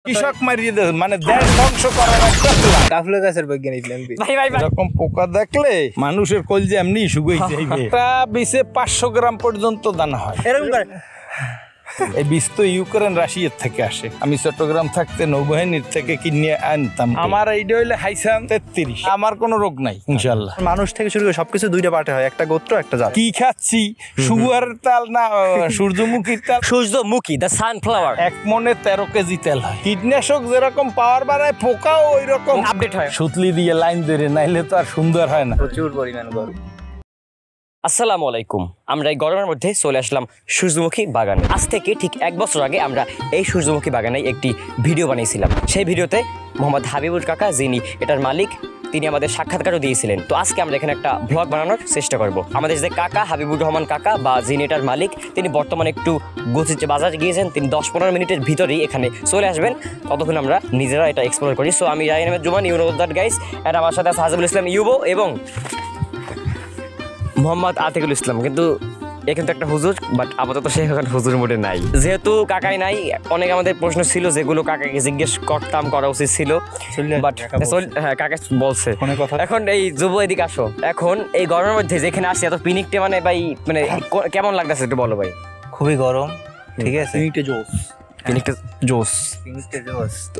কৃষক মারিয়ে দেয় মানে দেশ ধ্বংস করার একটা প্ল্যান। কাফলা গাছের বৈজ্ঞানিক প্ল্যান। ভাই এরকম পোকা দেখলে মানুষের কলজে এমনি শুকিয়ে যাইবে। একটা বীজে 500 গ্রাম পর্যন্ত দানা হয়। এরকম করে এই বীজ তো ইউক্রেন রাশিয়ার থেকে আসে। আমি চট্টগ্রাম থাকতে নৌবাহিনীর থেকে কিনে আনতাম। আমার এইটা হইলে হাইসাম 33। আমার কোনো রোগ নাই ইনশাল্লাহ। মানুষ থেকে শুরু করে সবকিছু দুইটা পার্টে হয়, একটা গোত্র একটা জাত। কি খাচ্ছি সুগারের তেল না সূর্যমুখীর তেল? সূর্যমুখী দা সানফ্লাওয়ার। 1 মনে 13 কেজি তেল হয়। কীটনাশক যেরকম পাওয়ার বাড়ায় পোকাও ওই রকম আপডেট হয়। সুতলি দিয়ে লাইন ধরে, নাইলে তো আর সুন্দর হয় না। প্রচুর পরিমাণ গরম। আসসালামু আলাইকুম। আমরা এই গরমের মধ্যে চলে আসলাম সূর্যমুখী বাগানে। আজ থেকে ঠিক 1 বছর আগে আমরা এই সূর্যমুখী বাগানে একটি ভিডিও বানিয়েছিলাম। সেই ভিডিওতে মোহাম্মদ হাবিবুর কাকা, যিনি এটার মালিক, তিনি আমাদের সাক্ষাৎকারও দিয়েছিলেন। তো আজকে আমরা এখানে একটা ব্লগ বানানোর চেষ্টা করব। আমাদের যে কাকা হাবিবুর রহমান কাকা বা যিনি এটার মালিক, তিনি বর্তমানে একটু বাজারে গিয়েছেন। তিনি 10-15 মিনিটের ভিতরেই এখানে চলে আসবেন। ততক্ষণ আমরা নিজেরা এটা এক্সপ্লোর করি। সো আমি Rayan Ahmed Juman, you know that guys, আর আমার সাথে আছে হাজিবুল ইসলাম ইউবো এবং মোহাম্মদ আতিকুল ইসলাম। কিন্তু এ কিন্তু একটা হুজুর, বাট আপাতত সে এখন হুজুর মোডে নাই। যেহেতু কাকাই নাই, অনেক আমাদের প্রশ্ন ছিল যেগুলো কাকাকে জিজ্ঞেস করা উচিত ছিল, বাট হ্যাঁ কাকা বলছে। এখন এই যুব এদিকে আসো। এখন এই গরমের মধ্যে যেখানে আসি এত পিনিকটে মানে ভাই মানে কেমন লাগতেছে একটু বলো ভাই। খুবই গরম, ঠিক আছে। পিনিকটে জোস।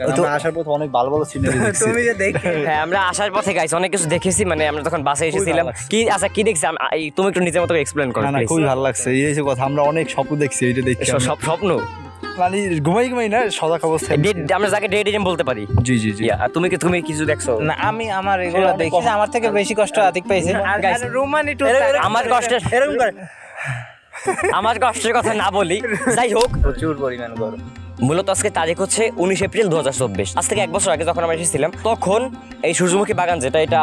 আমরা আসার পথে অনেক ভালো ভালো সিনারি দেখছি। তুমি যে দেখে হ্যাঁ, আমরা আসার পথে গাইছি অনেক কিছু দেখেছি। মানে আমরা তখন বাসে এসেছিলাম। কি আচ্ছা কি দেখছি তুমি একটু নিজের মতো এক্সপ্লেন করো। না খুবই ভালো লাগছে। এই যে কথা, আমরা অনেক স্বপ্ন দেখছি। এইটা দেখছি সব স্বপ্ন মানে ঘুমাই না, সজাগ অবস্থায় আমরা যাকে ডে ড্রিম বলতে পারি। জি জি জি। আর তুমি কিছু দেখছো? না আমি আমার এগুলো দেখি। আমার থেকে বেশি কষ্ট আতিক পাইছে। রোমান একটু আমার কষ্টের এরকম করে আমার কষ্টের কথা না বলি। যাই হোক, প্রচুর পরিমাণ গরম। মূলত আজকে তারিখ হচ্ছে 19 এপ্রিল 2024। আজ থেকে 1 বছর আগে যখন আমরা এসেছিলাম, তখন এই সূর্যমুখী বাগান যেটা, এটা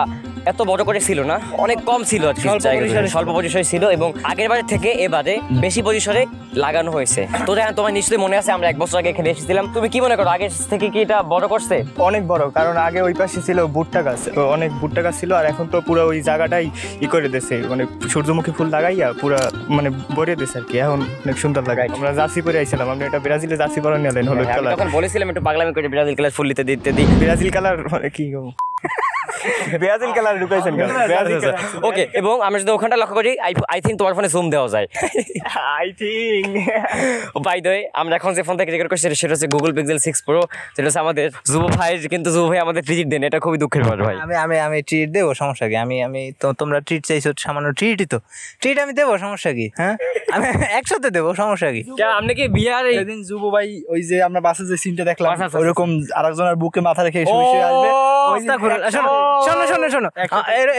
এত বড় করে ছিল না, অনেক কম ছিল আর কি, স্বল্প পরিসরে ছিল। এবং আগের বারের থেকে এবারে বেশি পরিসরে লাগানো হয়েছে। তো দেখেন, তোমার নিশ্চয়ই মনে আছে আমরা 1 বছর আগে এখানে এসেছিলাম। তুমি কি মনে করো, আগের থেকে কি এটা বড় করছে? অনেক বড়, কারণ আগে ওই পাশে ছিল ভুট্টা গাছ, তো অনেক ভুট্টা গাছ ছিল। আর এখন তো পুরো ওই জায়গাটাই করে দিয়েছে, মানে সূর্যমুখী ফুল লাগাইয়া পুরা মানে ভরে দিয়েছে আর কি। এখন অনেক সুন্দর লাগাই। আমরা জার্সি পরে আইছিলাম। আপনি এটা ব্রাজিলে জার্সি পরে নিলেন, হলুদ কালার। তখন বলেছিলাম একটু পাগলামি করে ব্রাজিল কালার ফুল দিতে দিই। ব্রাজিল কালার মানে কি গো, ব্রাজিল কালার ঢুকাইছেন কেন? ওকে, এবং আমরা যদি ওখানটা লক্ষ্য করি, আই থিঙ্ক তোমার ফোনে জুম দেওয়া যায়। I think by the way, আমরা এখন যে ফোন থেকে রেকর্ড করছি সেটা হচ্ছে গুগল পিক্সেল 6 প্রো। যেটা হচ্ছে আমাদের যুব ভাই, কিন্তু যুব ভাই আমাদের ট্রিট দেন, এটা খুবই দুঃখের ব্যাপার ভাই। আমি ট্রিট দেবো, সমস্যা কি? আমি তো তোমরা ট্রিট চাইছো, সামান্য ট্রিটই তো। ট্রিট আমি দেবো, সমস্যা কি? হ্যাঁ, আমি একসাথে দেবো, সমস্যা কি? আপনি কি বিয়ার সেদিন যুব ভাই ওই যে আমরা বাসে যে সিনটা দেখলাম, ওইরকম আরেকজনের বুকে মাথা রেখে এসে আসবে। শোনো,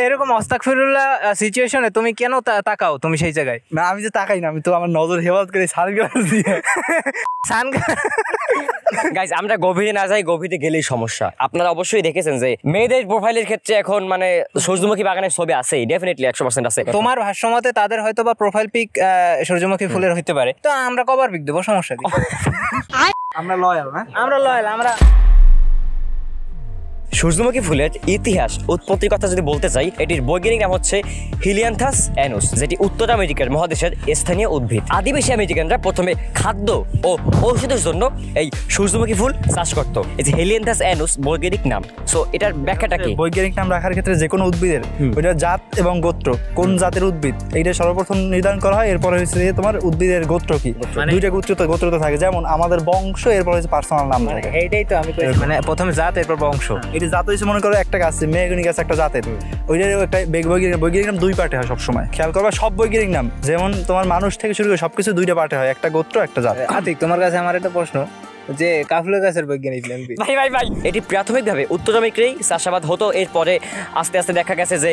এরকম অস্তাগফিরুল্লাহ সিচুয়েশনে তুমি কেন তাকাও? তুমি সেই জায়গায় না, আমি যে তাকাই না, আমি তো আমার নজর হেফাজত করে সানগ্লাস দিয়ে গাইস, আমরা গভীরে না যাই, গভীরে গেলেই সমস্যা। আপনারা অবশ্যই দেখেছেন যে মেয়েদের প্রোফাইলের ক্ষেত্রে এখন মানে সূর্যমুখী বাগানের ছবি আছেই, ডেফিনেটলি 100% আছে। তোমার ভাষ্যমতে তাদের হয়তো বা প্রোফাইল পিক সূর্যমুখী ফুলের হইতে পারে, তো আমরা কভার পিক দেবো, সমস্যা কি? আমরা লয়াল না, আমরা সূর্যমুখী ফুলের ইতিহাস, উৎপত্তির কথা যদি বলতে চাই, এটির বৈজ্ঞানিক নাম হচ্ছে হিলিয়ান্থাস অ্যানুস, যেটি উত্তর আমেরিকার মহাদেশের স্থানীয় উদ্ভিদ। আদিবাসী আমেরিকানরা প্রথমে খাদ্য ও ঔষধের জন্য এই সূর্যমুখী ফুল চাষ করত। এই যে হিলিয়ান্থাস অ্যানুস বৈজ্ঞানিক নাম। সো এটার ব্যাখ্যাটা কি? বৈজ্ঞানিক নাম রাখার ক্ষেত্রে যে কোনো উদ্ভিদের ওইটার জাত এবং গোত্র, কোন জাতের উদ্ভিদ, এইটা সর্বপ্রথম নির্ধারণ করা হয়। এরপরে হচ্ছে তোমার উদ্ভিদের গোত্র কি, দুইটা গোত্র তো থাকে। যেমন আমাদের বংশ, এরপর হচ্ছে পার্সোনাল নাম থাকে। এইটাই তো আমি মানে প্রথমে জাত, এরপর বংশ। এটা জাত হয়েছে মনে করো একটা গাছ, মেহগনি গাছ একটা জাতের, ওইটারও একটা বৈজ্ঞানিক নাম 2 পার্টে হয় সবসময়। খেয়াল করবা, সব বৈজ্ঞানিক নাম যেমন তোমার মানুষ থেকে শুরু করে সবকিছু 2টা পার্টে হয়, একটা গোত্র একটা জাত। আতিক, তোমার কাছে আমার একটা প্রশ্ন, যে কাফলা গাছের বৈজ্ঞানিক প্ল্যান কি? ভাই এটি প্রাথমিকভাবে উত্তর আমেরিকায় চাষাবাদ হতো। এরপরে আস্তে আস্তে দেখা গেছে যে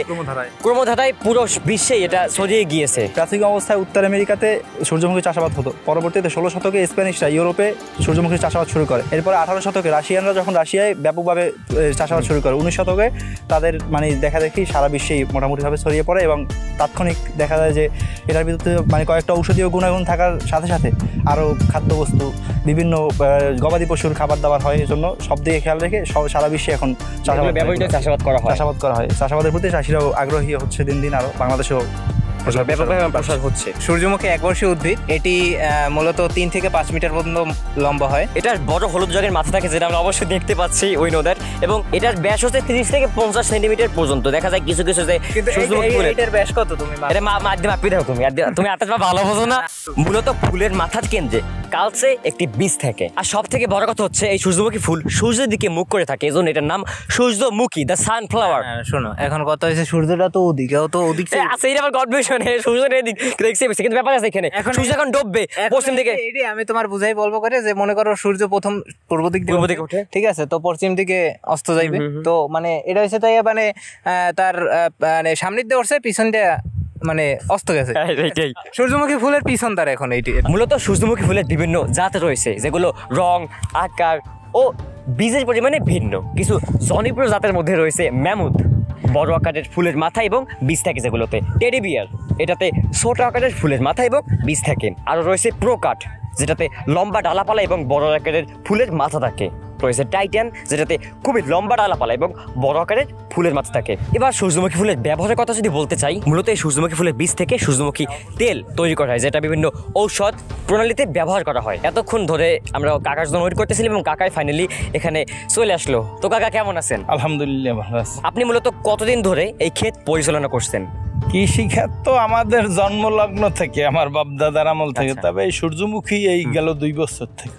ক্রমধারায় পুরো বিশ্বে এটা ছড়িয়ে গিয়েছে। প্রাথমিক অবস্থায় উত্তর আমেরিকাতে সূর্যমুখী চাষাবাদ হতো। পরবর্তীতে 16 শতকে স্প্যানিশরা ইউরোপে সূর্যমুখী চাষাবাদ শুরু করে। এরপরে 18 শতকে রাশিয়ানরা যখন রাশিয়ায় ব্যাপকভাবে চাষাবাদ শুরু করে, 19 শতকে তাদের মানে দেখা দেখি সারা বিশ্বেই মোটামুটিভাবে ছড়িয়ে পড়ে। এবং তাৎক্ষণিক দেখা যায় যে এটার ভিতরে মানে কয়েকটা ঔষধীয় গুণাগুণ থাকার সাথে সাথে আরও খাদ্যবস্তু, বিভিন্ন গবাদি পশুর খাবার দাবার হয়। এই জন্য সব দিকে খেয়াল রেখে সারা বিশ্বে এখন চাষাবাদ করা হয়। চাষাবাদের প্রতি চাষিরাও আগ্রহী হচ্ছে দিন দিন, আরও বাংলাদেশেও ব্যাপকভাবে প্রসার হচ্ছে। সূর্যমুখী একবর্ষীয় উদ্ভিদ, এটি মূলত 3 থেকে 5 মিটার পর্যন্ত লম্বা হয়। এটার বড় হলুদ রঙের মাথা থাকে, যেটা আমরা অবশ্যই দেখতে পাচ্ছি ওই নদের, এবং এটার ব্যাস হচ্ছে 30 থেকে 50 সেন্টিমিটার পর্যন্ত। দেখা যায় কিছু কিছু যে এটার ব্যাস কত তুমি মাধ্যমে মাপি দাও, তুমি আত্মা ভালো বোঝো না। মূলত ফুলের মাথার কেন্দ্রে কালচে একটি বীজ থাকে। আর সব থেকে বড় কথা হচ্ছে এই সূর্যমুখী ফুল সূর্যের দিকে মুখ করে থাকে, এজন্য এটার নাম সূর্যমুখী, দ্য সানফ্লাওয়ার। শোনো, এখন কথা হয়েছে সূর্যটা তো ওদিকে, আচ্ছা এটা আমার কনফিউশন, সূর্যের এদিক দেখছি, কিন্তু ব্যাপার আছে এখানে সূর্য এখন ডুববে পশ্চিম দিকে। আমি তোমার বুঝাই বলবো করে যে মনে করো সূর্য প্রথম পূর্ব দিক দিয়ে ওঠে, ঠিক আছে, তো পশ্চিম দিকে অস্ত যাইবে। তো মানে এটা হচ্ছে তাই মানে তার মানে সামনের দিয়ে উঠছে, পিছন দিয়ে মানে অস্ত গেছে। সূর্যমুখী ফুলের পিছন তার এখন এইটি। মূলত সূর্যমুখী ফুলের বিভিন্ন জাত রয়েছে, যেগুলো রং, আকার ও বীজের পরিমাণে ভিন্ন। কিছু জনপ্রিয় জাতের মধ্যে রয়েছে ম্যামুথ, বড় আকারের ফুলের মাথা এবং বীজ থাকে যেগুলোতে। টেডি বিয়ার, এটাতে ছোট আকারের ফুলের মাথা এবং বীজ থাকে। আরও রয়েছে প্রোকাট, যেটাতে লম্বা ডালাপালা এবং বড় আকারের ফুলের মাথা থাকে। রয়েছে টাইটান, যেটাতে খুবই লম্বা ডালাপালা এবং বড় আকারের ফুলের মাথা থাকে। এবার সূর্যমুখী ফুলের ব্যবহারের কথা যদি বলতে চাই, মূলত এই সূর্যমুখী ফুলের বীজ থেকে সূর্যমুখী তেল তৈরি করা হয়, যেটা বিভিন্ন ঔষধ প্রণালীতে ব্যবহার করা হয়। এতক্ষণ ধরে আমরা কাকার জন্য ওয়েট করতেছিলাম এবং কাকাই ফাইনালি এখানে চলে আসলো। তো কাকা কেমন আছেন? আলহামদুলিল্লাহ ভালো আছি। আপনি মূলত কতদিন ধরে এই ক্ষেত পরিচালনা করছেন? কৃষিখাত তো আমাদের জন্মলগ্ন থেকে, আমার বাপ দাদার আমল থেকে। তবে এই সূর্যমুখী এই গেল 2 বছর থেকে।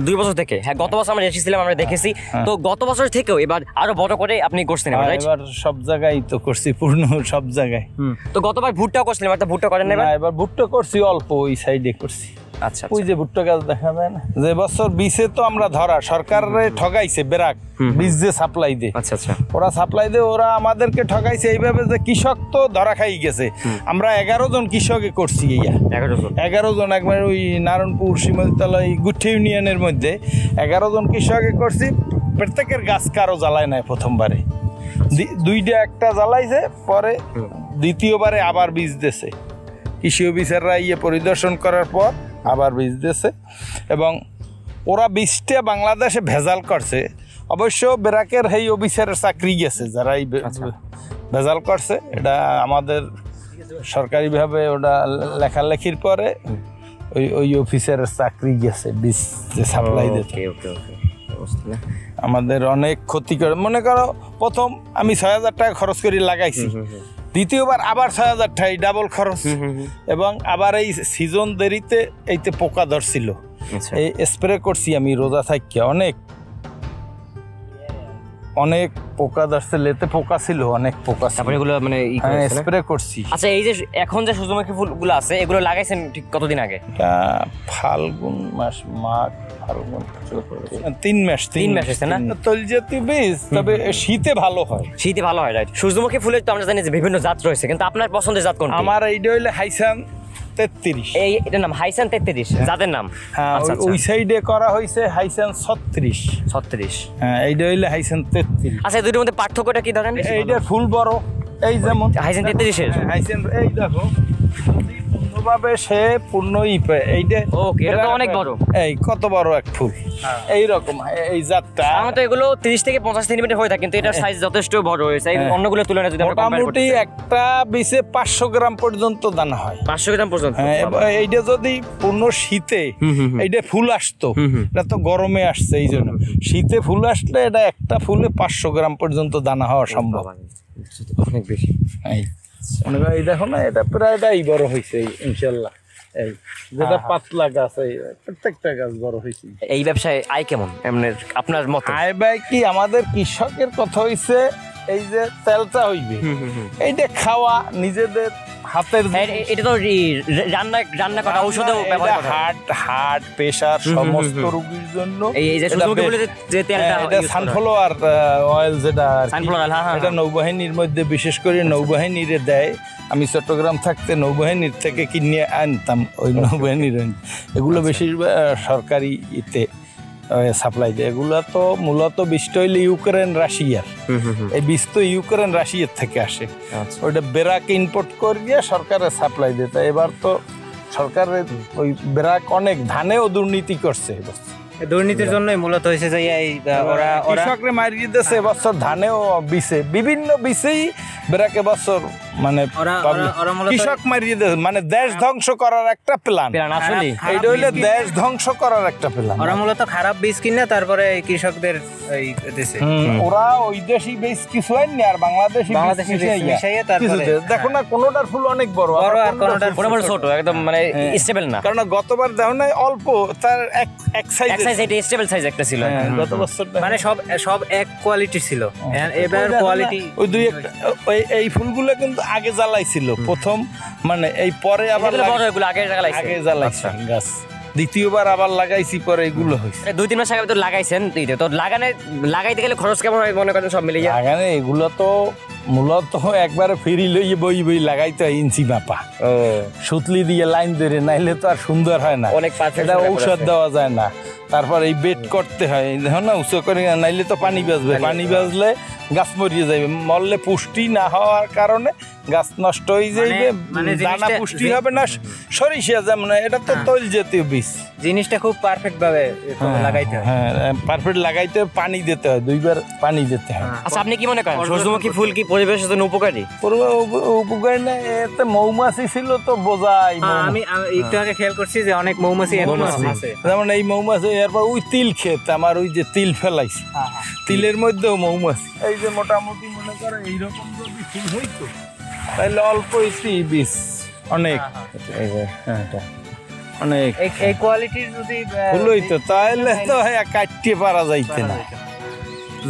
2 বছর থেকে? হ্যাঁ, গত বছর আমরা এসেছিলাম, আমরা দেখেছি। তো গত বছর থেকেও এবার আরো বড় করে আপনি করছেন? এবার সব জায়গায় তো করছি, পূর্ণ সব জায়গায়। তো গতবার ভুট্টাও করছিলেন, এবার তো ভুট্টা করেন না? এবার ভুট্টা করছি অল্প, ওই সাইডে করছি। আচ্ছা, ওই যে ভুট্টা গাছ দেখা যায় না, যে বছর বীজে তো আমরা ধরা সরকারে ঠগাইছে, বেরাক বীজ যে সাপ্লাই দে। আচ্ছা আচ্ছা, ওরা সাপ্লাই দে, ওরা আমাদেরকে ঠগাইছে এইভাবে যে কৃষক তো ধরা খাই গেছে। আমরা 11 জন কৃষকে করছি, 11 জন একবার ওই নারায়ণপুর শিমলতলা গুঠি ইউনিয়নের মধ্যে 11 জন কৃষকে করছি। প্রত্যেকের গাছ কারো জ্বালায় নাই প্রথমবারে, 2টা একটা জ্বালাইছে, পরে দ্বিতীয়বারে আবার বীজ দিয়েছে। কৃষি অফিসাররা পরিদর্শন করার পর আবার বীজ দিয়েছে, এবং ওরা বীজটা বাংলাদেশে ভেজাল করছে। অবশ্য বেরাকের এই অফিসারের চাকরি গেছে, যারা এই ভেজাল করছে। এটা আমাদের সরকারিভাবে ওটা লেখালেখির পরে ওই অফিসারের চাকরি গেছে, বীজ যে সাপ্লাই দিতে। আমাদের অনেক ক্ষতি করে। মনে করো প্রথম আমি 6,000 টাকা খরচ করে লাগাইছি, দ্বিতীয়বার আবার 6,000 টাকা, ডাবল খরচ। এবং আবার এই সিজন দেরিতে এইতে পোকা ধরছিল, এই স্প্রে করছি আমি রোজা থাকিয়া। অনেক পোকা ধরছে, লেতে পোকা ছিল, অনেক পোকা ছিল, এগুলো মানে স্প্রে করছি। আচ্ছা, এই যে এখন যে সূর্যমুখী ফুলগুলো আছে, এগুলো লাগাইছেন ঠিক কতদিন আগে? ফাল্গুন মাস, মাঘ ফাল্গুন 3 মাস হয়েছে না? তৈলজাতীয় বীজ, তবে শীতে ভালো হয়। শীতে ভালো হয়, রাইট। সূর্যমুখী ফুলের তো আমরা জানি যে বিভিন্ন জাত রয়েছে, কিন্তু আপনার পছন্দের জাত কোনটা? আমার এইটা হইলে হাইসান 33। এটার নাম হাইসান 33 জাতের নাম? ওই সাইডে করা হয়েছে হাইসান 36। হ্যাঁ, এইটা হইলে হাইসান 33। আচ্ছা, দুটোর মধ্যে পার্থক্যটা কি ধরেন? এইটার ফুল বড়, এই যেমন হাইসান 33-এর। হাইসান এই দেখো পূর্ণভাবে সে পূর্ণ ইপে, এইটা ওকে, এটা তো অনেক বড়। এই কত বড় এক ফুল, এই রকম এই জাতটা। আমার তো এগুলো 30 থেকে 50 সেন্টিমিটার হয়ে থাকে, কিন্তু এটার সাইজ যথেষ্ট বড় হয়েছে অন্যগুলোর তুলনায়। যদি আমরা কম্পেয়ার করি, মোটামুটি একটা বীজে 500 গ্রাম পর্যন্ত দানা হয়। 500 গ্রাম পর্যন্ত? এইটা যদি পূর্ণ শীতে এইটা ফুল আসতো, এটা তো গরমে আসছে, এই জন্য শীতে ফুল আসলে এটা একটা ফুলে 500 গ্রাম পর্যন্ত দানা হওয়া সম্ভব। অনেক বেশি। এই দেখো না, এটা প্রায়টাই বড় হয়েছে ইনশাল্লাহ। এই যেটা পাতলা গাছ, এই প্রত্যেকটা গাছ বড় হয়েছে। এই ব্যবসায় আয় কেমন আপনার মত? আয় ব্যয় কি, আমাদের কৃষকের কথা হইছে এই যে তেলটা হইবে, এইটা খাওয়া নিজেদের হাতের, এটা তো রান্না করা, ঔষধেও ব্যবহার করা। হার্ট প্রেসার সমস্ত রোগীর জন্য এই যে সূর্যমুখী ফুলের যে তেলটা, এটা সানফ্লাওয়ার অয়েল, যেটা এটা নৌবাহিনীর মধ্যে বিশেষ করে নৌবাহিনীরে দেয়। আমি চট্টগ্রাম থাকতে নৌবাহিনীর থেকে কিনে আনতাম, ওই নৌবাহিনীর। এগুলো বেশিরভাগ সরকারি ইতে সাপ্লাই দেয়। এগুলো তো মূলত বীজটা হইলে ইউক্রেন রাশিয়ার, এই বীজ তো ইউক্রেন রাশিয়ার থেকে আসে। ওইটা বেরাক ইম্পোর্ট করিয়ে সরকারের সাপ্লাই দিতে। এবার তো সরকারের ওই বেরাক অনেক ধানেও দুর্নীতি করছে, দুর্নীতির জন্যই মূলত হয়েছে যে এই ওরা কৃষকরে মারিয়ে দিয়েছে এবছর ধানেও বিছে বিভিন্ন বিছেই বেরাকে বছর মানে কৃষক মারিয়ে দিয়েছে মানে দেশ ধ্বংস করার একটা প্ল্যান আসলে এইটা হইলে দেশ ধ্বংস করার একটা প্ল্যান। ওরা মূলত খারাপ বীজ কিনে তারপরে কৃষকদের এই দেশে ওরা ওই দেশি বীজ কিছু আইনি আর বাংলাদেশি মিশাইয়ে তারপরে দেখো না কোনোটার ফুল অনেক বড় আর কোনোটার বড় ছোট একদম মানে স্টেবল না, কারণ গতবার দেখো না অল্প তার এক সাইজ এটা স্টেবল সাইজ একটা ছিল গত বছর মানে সব এক কোয়ালিটি ছিল, এবার কোয়ালিটি ওই দুই একটা এই ফুলগুলো কিন্তু আগে জ্বালাইছিল প্রথম মানে এই পরে আবার আগে জ্বালাইছে গাছ, দ্বিতীয়বার আবার লাগাইছি পরে এগুলো হয়েছে 2-3 মাস আগে তো লাগাইছেন, তো লাগাইতে গেলে খরচ কেমন হয় মনে করেন সব মিলিয়ে? লাগানে এগুলো তো মূলত একবারে ফিরি লইয়ে বই লাগাইতে হয় ইঞ্চি মাপা, সুতলি দিয়ে লাইন ধরে, নাইলে তো আর সুন্দর হয় না, অনেক এটা ঔষধ দেওয়া যায় না, তারপর এই বেড করতে হয় দেখো না উঁচু করে, নাইলে তো পানি বাজবে, পানি বাজলে গাছ মরিয়ে যাবে, মরলে পুষ্টি না হওয়ার কারণে গাছ নষ্ট হয়ে যাবে, দানা পুষ্টি হবে না, সরিষা যেমন এটা তো তৈল জাতীয় বীজ, জিনিসটা খুব পারফেক্ট ভাবে লাগাইতে হয়, হ্যাঁ পারফেক্ট লাগাইতে হয়, পানি দিতে হয়, 2 বার পানি দিতে হয়। আচ্ছা আপনি কি মনে করেন সূর্যমুখী ফুল কি পরিবেশের জন্য উপকারী? উপকারী না, এতে মৌমাছি ছিল তো বোঝাই, আমি একটু আগে খেয়াল করছি যে অনেক মৌমাছি আছে, যেমন এই মৌমাছি, এরপর ওই তিল ক্ষেত আমার ওই যে তিল ফেলাইছি, তিলের মধ্যেও মৌমাছি, এই যে মোটামুটি মনে করে এইরকম যদি ফুল হইতো তাহলে অল্প বীজ অনেক অনেক এই কোয়ালিটির যদি ফুল হইতো তাহলে তো কাটতে পারা যাইতে না।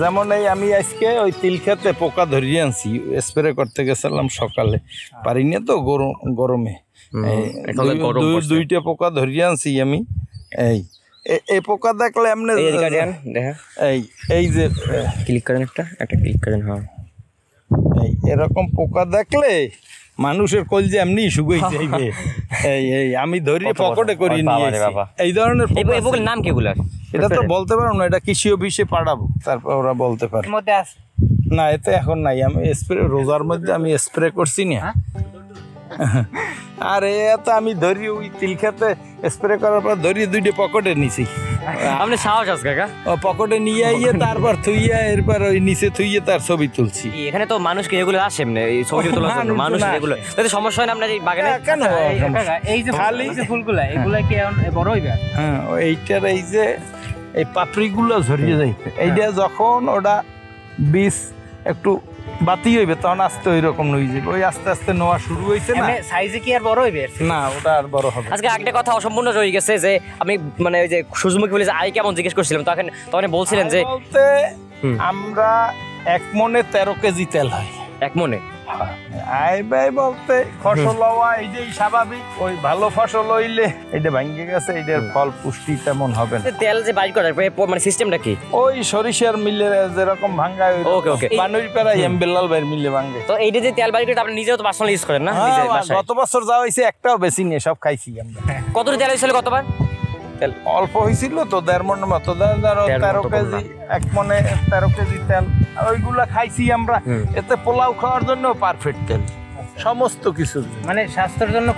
যেমন এই আমি আজকে ওই তিল খেতে পোকা ধরিয়ে আনছি, স্প্রে করতে গেছিলাম সকালে, পারি না তো গরমে, 2টা পোকা ধরিয়ে আনছি আমি, এই পোকা দেখলে এমনি এই যে ক্লিক করেন, একটা ক্লিক করেন, হ্যাঁ এরকম পোকা দেখলে মানুষের কলজে এমনি শুকিয়ে যাইবে, এই আমি ধরিয়ে পকেটে করিয়ে নিয়ে এই ধরনের পোকার নাম কি গুলার? এটা তো বলতে পারো না, এটা কৃষি অফিসে পাঠাবো, তারপর ওরা বলতে পারে। না এতে এখন নাই, আমি স্প্রে রোজার মধ্যে আমি স্প্রে করছি না, আর এটা আমি ধরি ওই তিল খেতে স্প্রে করার পর ধরিয়ে 2টা পকেটে নিছি। আপনি সাহস আছে কাকা? পকেটে নিয়ে আইয়ে তারপর থুইয়া এরপর ওই নিচে থুইয়ে তার ছবি তুলছি। এখানে তো মানুষ কি এগুলো আসে এমনি এই ছবি তোলার জন্য? মানুষ এগুলো তাতে সমস্যা হয় না আপনার এই বাগানে? কেন এই যে খালি যে ফুলগুলা এগুলা কি বড় হইবে? হ্যাঁ এইটার এই যে এই পাপড়িগুলো ঝরিয়ে যাইছে, এইটা যখন ওটা বীজ একটু বাতি হইবে তখন আস্তে ওই রকম নই যাবে, ওই আস্তে আস্তে নোয়া শুরু হইছে না, সাইজে কি আর বড় হইবে না, ওটা আর বড় হবে। আজকে একটা কথা অসম্পূর্ণ রয়ে গেছে যে আমি মানে ওই যে সূর্যমুখী ফুলের আয় কেমন জিজ্ঞেস করছিলাম, তখন বলছিলেন যে বলতে আমরা 1 মনে 13 কেজি তেল হয়। 1 মনে আয় ব্যয় বলতে ফসল হওয়া এই যে স্বাভাবিক, ওই ভালো ফসল হইলে এটা ভাঙ্গে গেছে, এটার ফল পুষ্টি তেমন হবে না। তেল যে বাইর করার মানে সিস্টেমটা কি? ওই সরিষার মিলে যেরকম ভাঙ্গায়, ওকে ওকে, বানুরিপাড়া এমবেলাল ভাইয়ের মিলে ভাঙ্গে। তো এইটা যে তেল বাইর করে আপনি নিজেও তো পার্সোনালি ইউজ করেন না? গত বছর যা হয়েছে একটাও বেশি নিয়ে সব খাইছি আমরা। কতটা তেল হয়েছিল গতবার? তেল অল্প হয়েছিল তো, 1.5 মণ মতো, 13 কেজি 1 মনে 13 কেজি তেল, ওইগুলা খাইছি আমরা। এতে পোলাও খাওয়ার জন্য পারফেক্ট তেল, সমস্ত কিছু মানে স্বাস্থ্যের জন্য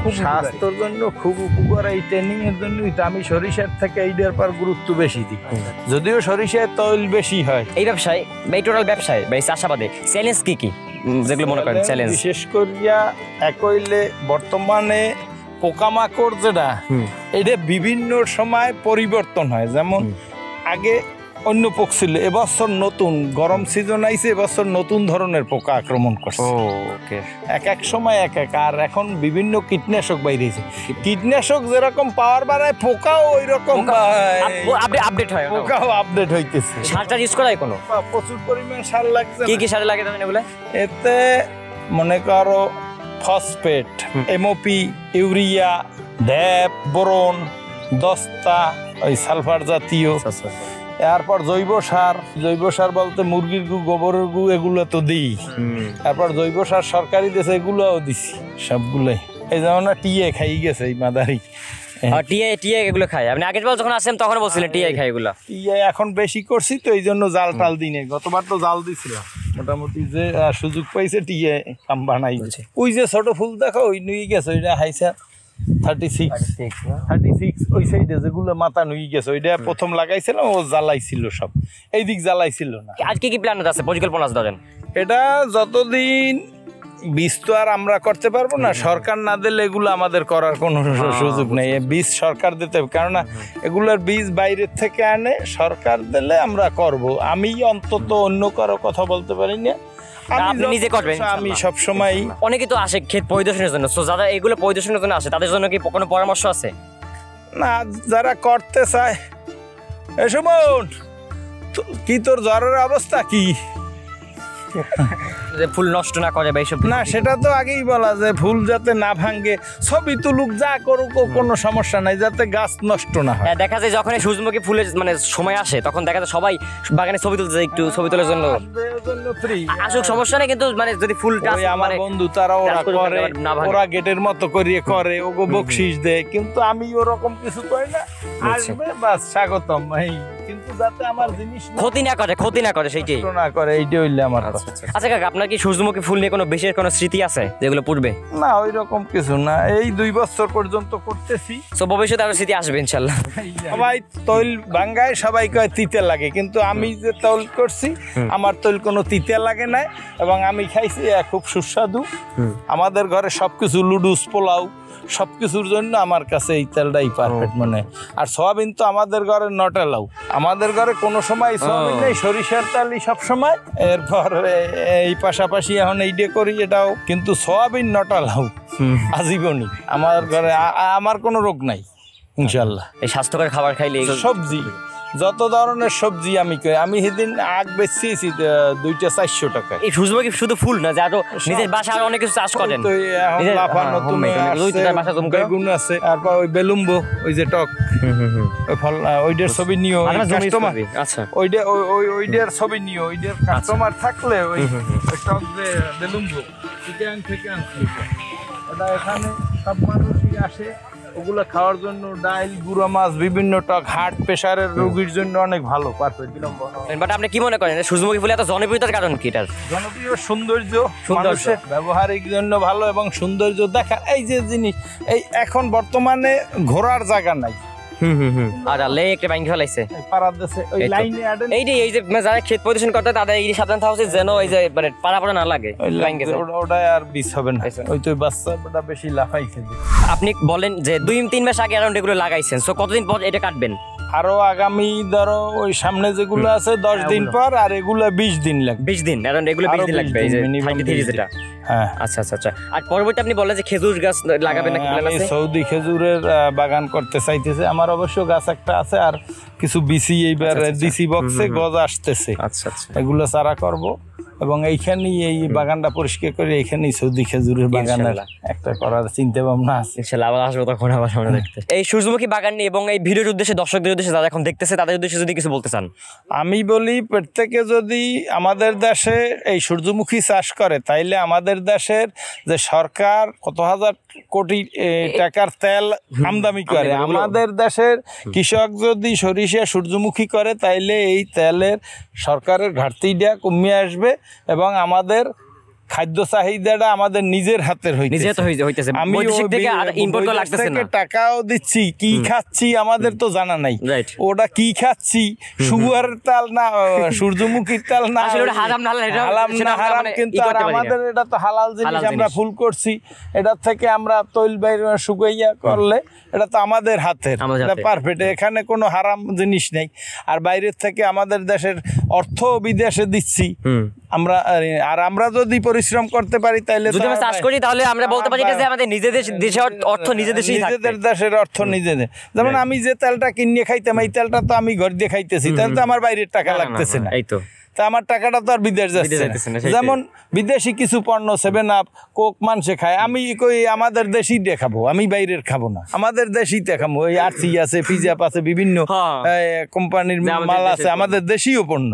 খুব উপকার। এই ট্রেনিং এর জন্য আমি সরিষার থেকে এইটার পর গুরুত্ব বেশি দিই, যদিও সরিষায় তৈল বেশি হয়। এই ব্যবসায় বা এই টোটাল ব্যবসায় বা এই চাষাবাদে চ্যালেঞ্জ কি যেগুলো মনে করেন চ্যালেঞ্জ? বিশেষ করিয়া এক হইলে বর্তমানে পোকামাকড় যেটা, এটা বিভিন্ন সময় পরিবর্তন হয়, যেমন আগে অন্য পোক ছিল, এবছর নতুন গরম সিজন আইছে, এবছর নতুন ধরনের পোকা আক্রমণ করছে, এক সময় এক, আর এখন বিভিন্ন কীটনাশক বাইরেছে, কীটনাশক যেরকম পাওয়ার বাড়ায় পোকাও ওই রকম আপডেট হয়, পোকাও আপডেট হইতেছে। সারটা ইউজ করায় কোনো প্রচুর পরিমাণ সার লাগছে। কি সার লাগে তখন এগুলো? এতে মনে করো ফসফেট, এমওপি, ইউরিয়া, ড্যাপ, বোরন, দস্তা, ওই সালফার জাতীয়, এরপর জৈব সার বলতে মুরগির গু, গোবরের গু, এগুলো তো দিই, তারপর জৈব সার সরকারি দেশে এগুলোও দিছি সবগুলোই। এই যেমন টিএ খাই গেছে এই মাদারি, টিএ এগুলো খাই। আপনি আগের বার যখন আসেন তখন বলছিলেন টিএ খাই এগুলো। টিএ এখন বেশি করছি তো এই জন্য জাল টাল দিনে, গতবার তো জাল দিছিলাম, মোটামুটি যে সুযোগ পাইছে টিএ কাম বানাই। ওই যে ছোট ফুল দেখো ওই নিয়ে গেছে, ওইটা হাইসা 36 ওই সাইডে যেগুলো মাথা নুই গেছে ওইটা প্রথম লাগাইছিলাম, ও জ্বালাইছিল সব, এই দিক জ্বালাইছিল না। আজকে কি প্ল্যান আছে, পরিকল্পনা আছে ধরেন? এটা যতদিন বীজ তো আর আমরা করতে পারবো না, সরকার না দিলে এগুলো আমাদের করার কোনো সুযোগ নেই। বীজ সরকার দিতে হবে, কেননা এগুলোর বীজ বাইরের থেকে আনে, সরকার দিলে আমরা করব। আমি অন্তত অন্য কারো কথা বলতে পারি না, আপনি নিজে করবেন। আমি সব সময়, অনেকে তো আসে ক্ষেত পরিদর্শনের জন্য, তো যারা এগুলো পরিদর্শনের জন্য আসে তাদের জন্য কি কোনো পরামর্শ আছে? না, যারা করতে চায় এসব কি, তোর জ্বরের অবস্থা কি, যে ফুল নষ্ট না করে বা এইসব? না, সেটা তো আগেই বলা যে ফুল যাতে না ভাঙে, ছবি তুলুক, যা করুক, কোনো সমস্যা নাই, যাতে গাছ নষ্ট না হয়। দেখা যায় যখন সূর্যমুখী ফুলের মানে সময় আসে তখন দেখা যায় সবাই বাগানে ছবি তুলতে যায়, একটু ছবি তোলার জন্য আসুক, সমস্যা নেই, কিন্তু মানে যদি ফুলটা আমার বন্ধু তারা ওরা করে, ওরা গেটের মতো করিয়ে করে, ওগো বকশিস দেয়, কিন্তু আমি ওরকম কিছু করি না, আসবে বাস স্বাগতম, এই কিন্তু যাতে আমার জিনিস ক্ষতি না করে সেইটাই না করে, এইটা হইলে আমার কথা। আচ্ছা কাকা, আপনার কি সূর্যমুখী ফুল নিয়ে কোনো বিশেষ কোনো স্মৃতি আছে যেগুলো পূর্বে? না, ওই রকম কিছু না, এই 2 বছর পর্যন্ত করতেছি, তো ভবিষ্যতে আরো স্মৃতি আসবে ইনশাল্লাহ। সবাই তৈল ভাঙ্গায়, সবাই কয় তিতে লাগে, কিন্তু আমি যে তৈল করছি আমার তৈল কোনো তিতে লাগে না, এবং আমি খাইছি খুব সুস্বাদু। আমাদের ঘরে সবকিছু লুডুস, পোলাও, সবকিছুর জন্য আমার কাছে এই তেলটাই পারফেক্ট মনে। আর সয়াবিন তো আমাদের ঘরে নট এলাও, আমাদের ঘরে কোনো সময় সয়াবিন নেই, সরিষার তেলই সব সময়। এরপর এই পাশাপাশি এখন এইটা করি, এটাও, কিন্তু সয়াবিন নট এলাও আজীবনই আমার ঘরে। আমার কোনো রোগ নাই ইনশাল্লাহ। এই স্বাস্থ্যকর খাবার খাইলে, সবজি, যত ধরনের সবজি আমি করি। আমি সেদিন আগ বেচছি 2টা 400 টাকা। এই সূর্যমুখী শুধু ফুল না, যে আরো নিজের বাসায় আরো অনেক কিছু চাষ করেন। বেগুন আছে, তারপর ওই বেলুম্বো, ওই যে টক, ওই ফল, ওইটার ছবি নিও কাস্টমার। আচ্ছা, ওইটার ছবি নিও, ওইটার কাস্টমার থাকলে ওই টক যে বেলুম্বো থেকে আনছি, ওটা এখানে সব মানুষই আসে ওগুলো খাওয়ার জন্য। ডাইল, গুঁড়ো মাছ, বিভিন্ন টক, হার্ট প্রেশারের রোগীর জন্য অনেক ভালো, পারফেক্ট। বাট আপনি কি মনে করেন সূর্যমুখী ফুল এত জনপ্রিয়তার কারণ কি? এটার জনপ্রিয় সৌন্দর্য, মানুষের ব্যবহারিক জন্য ভালো, এবং সৌন্দর্য দেখা। এই যে জিনিস, এই এখন বর্তমানে ঘোরার জায়গা নাই, আর একটা ব্যাংক ফেলাইছে এই যে যারা ক্ষেত পরিদর্শন করতে তাদের এই সাবধান থাকা উচিত, যেন এই যে মানে পাড়া না লাগে। ওটা আর বিষ হবে না, ওই তো বাচ্চাটা বেশি লাফাইছে। আপনি বলেন যে 2-3 মাস আগে অ্যারাউন্ড এগুলো লাগাইছেন, সো কতদিন পর এটা কাটবেন? আরো আগামী ধরো ওই সামনে যেগুলো আছে 10 দিন পর, আর এগুলো 20 দিন লাগবে। 20 দিন, এখন এগুলো 20 দিন লাগবে, এই যে 33 যেটা। হ্যাঁ, আচ্ছা আচ্ছা আচ্ছা। আর পরবর্তী আপনি বললেন যে খেজুর গাছ লাগাবেন নাকি? আমি সৌদি খেজুরের বাগান করতে চাইতেছে। আমার অবশ্য গাছ একটা আছে, আর কিছু বিসি এইবার ডিসি বক্সে গজ আসতেছে। আচ্ছা আচ্ছা, এগুলো চারা করব, এবং এইখানেই এই বাগানটা পরিষ্কার করে এইখানেই সৌদি খেজুরের বাগানের একটা করার চিন্তা ভাবনা আছে। ইনশাআল্লাহ আবার আসবো তখন আবার সামনে দেখতে। এই সূর্যমুখী বাগান নিয়ে এবং এই ভিডিওর উদ্দেশ্যে, দর্শকদের উদ্দেশ্যে, যারা এখন দেখতেছে তাদের উদ্দেশ্যে যদি কিছু বলতে চান? আমি বলি, প্রত্যেকে যদি আমাদের দেশে এই সূর্যমুখী চাষ করে, তাইলে আমাদের দেশের যে সরকার কত হাজার কোটি টাকার তেল আমদানি করে, আমাদের দেশের কৃষক যদি সরিষা সূর্যমুখী করে, তাইলে এই তেলের সরকারের ঘাটতিটা কমে আসবে, এবং আমাদের খাদ্য চাহিদাটা আমাদের নিজের হাতের হইতেছে। আমি টাকাও দিচ্ছি, কি খাচ্ছি আমাদের তো জানা নাই, ওটা কি খাচ্ছি, সুগারের তেল না সূর্যমুখীর তেল না, হারাম না হারাম, কিন্তু আমাদের এটা তো হালাল জিনিস, আমরা ফুল করছি, এটার থেকে আমরা তৈল বাইর শুকাইয়া করলে এটা তো আমাদের হাতের, এটা পারফেক্ট, এখানে কোনো হারাম জিনিস নেই। আর বাইরের থেকে আমাদের দেশের অর্থ বিদেশে দিচ্ছি আমরা, আর আমরা যদি পরিশ্রম করতে পারি তাহলে যদি আমরা চাষ করি, তাহলে আমরা বলতে পারি যে আমাদের নিজেদের দেশের অর্থ নিজেদের দেশের অর্থ নিজেদের। যেমন আমি যে তেলটা কিনে খাইতাম, এই তেলটা তো আমি ঘর দিয়ে খাইতেছি, তাহলে তো আমার বাইরের টাকা লাগতেছে না, এই তো তা আমার টাকাটা তো আর বিদেশ যাচ্ছে না। যেমন বিদেশি কিছু পণ্য 7 আপ, কোক মানুষে খায়, আমি কই আমাদের দেশি দেখাবো, আমি বাইরের খাবো না, আমাদের দেশি দেখাবো। ওই আরসি আছে, পিজাপ আছে, বিভিন্ন কোম্পানির মাল আছে, আমাদের দেশীয় পণ্য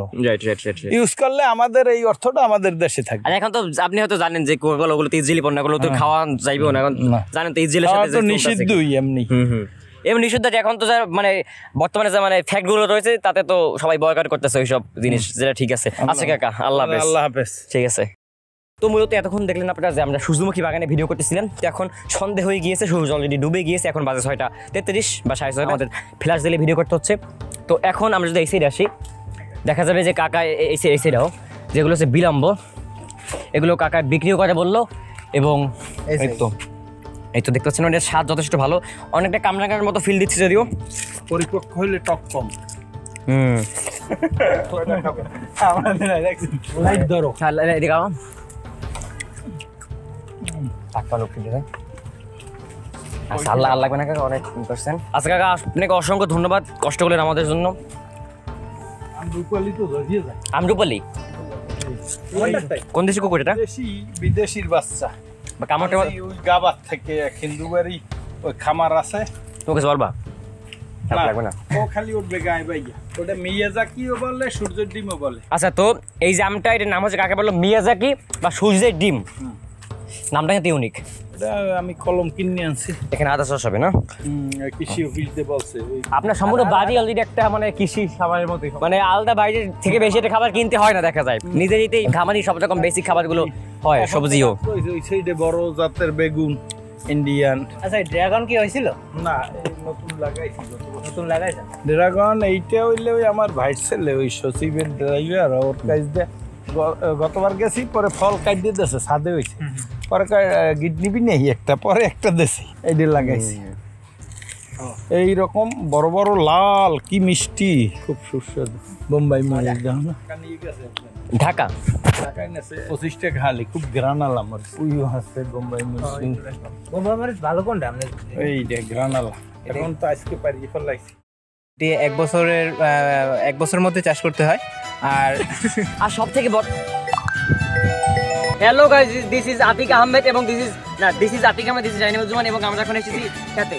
ইউজ করলে আমাদের এই অর্থটা আমাদের দেশে থাকে। আর এখন তো আপনি হয়তো জানেন যে ওগুলো তো ইসরায়েলি পণ্য, ওগুলো তো খাওয়া যাইবেও না, এখন জানেন তো ইসরায়েলের সাথে নিষিদ্ধই এমনি এবং নিষিদ্ধ। এখন তো মানে বর্তমানে যে মানে ফ্যাক্ট গুলো রয়েছে তাতে তো সবাই বয়কট করতেছে ওইসব জিনিস, যেটা ঠিক আছে। আচ্ছা কাকা, আল্লাহ হাফেজ। ঠিক আছে। তো মূলত এতক্ষণ দেখলেন আপনারা যে আমরা সূর্যমুখী বাগানে ভিডিও করতেছিলাম। তো এখন সন্ধে হয়ে গিয়েছে, সূর্য অলরেডি ডুবে গিয়েছে, এখন বাজে 6:33 বা 6:30 আমাদের ফ্ল্যাশ দিলে ভিডিও করতে হচ্ছে। তো এখন আমরা যদি এই সাইডে আসি, দেখা যাবে যে কাকা এই সাইডেও যেগুলো হচ্ছে বিলম্ব, এগুলো কাকা বিক্রিও করে বললো। এবং এই তো দেখতে পাচ্ছেন এর স্বাদ যথেষ্ট ভালো, অনেকটা কামরাঙ্গার মতো ফিল দিচ্ছে, যদিও পরিপক্ক হইলে টক কম। লাইট ধরো। আচ্ছা, আল্লাহ লাগবে না কাকা, অনেক করছেন। আচ্ছা কাকা, আপনাকে অসংখ্য ধন্যবাদ কষ্ট করলেন আমাদের জন্য। আমরুপালি কোন দেশি কুকুর এটা? বিদেশির বাচ্চা বা কামারটা ওই গাবার থেকে হিন্দুবাড়ি ওই খামার আছে, তোকে বলবা লাগবে না, ও খালি উঠবে গায়ে বাইয়া। ওটা মিয়াজাকিও বলে, সূর্যের ডিমও বলে। আচ্ছা, তো এই যে আমটা, এটার নাম হচ্ছে কাকে বললো মিয়াজাকি বা সূর্যের ডিম, নামটা কিন্তু ইউনিক। এটা আমি কলম কিনে আনছি, এখানে আদা চাষ হবে না? কৃষি অফিস দিয়ে বলছে। আপনার সম্পূর্ণ বাড়ি অলরেডি একটা মানে কৃষি খাবারের মতো, মানে আলাদা বাইরের থেকে বেশি এটা খাবার কিনতে হয় না, দেখা যায় নিজে নিজেই খামারই সব রকম বেসিক খাবারগুলো হয়, সবজিও। ওই সাইডে বড় জাতের বেগুন ইন্ডিয়ান। আচ্ছা, ড্রাগন কি হয়েছিল? না, নতুন লাগাইছি। নতুন লাগাইছে ড্রাগন এইটা হইলে ওই আমার ভাইয়ের ছেলে, ওই সচিবের ড্রাইভার, ওর কাজ দিয়ে গতবার গেছি, পরে ফল কাট দিয়ে দিয়েছে, ছাদে হয়েছে, পরে গিট নিবি নেই একটা, পরে একটা দেশি এইটা লাগাইছি। এইরকম বড় বড় লাল, কি মিষ্টি, খুব সুস্বাদু। বোম্বাই মরিচ দাও না, ঢাকা ঢাকায় নেছে 25 টাকা খালি, খুব গ্রানাল। আমার উইও আছে বোম্বাই মরিচ। বোম্বাই মরিচ ভালো কোনটা? আমরা এইটা গ্রানাল, এখন তো আজকে পারিয়ে ফেলাইছি। এক বছরের মধ্যে চাষ করতে হয়। আর সব থেকে বড়, hello guys, this is Atik Ahmed এবং this is Atik Ahmed, this is Zainuzzaman, এবং আমরা এখন এসেছি খেতে।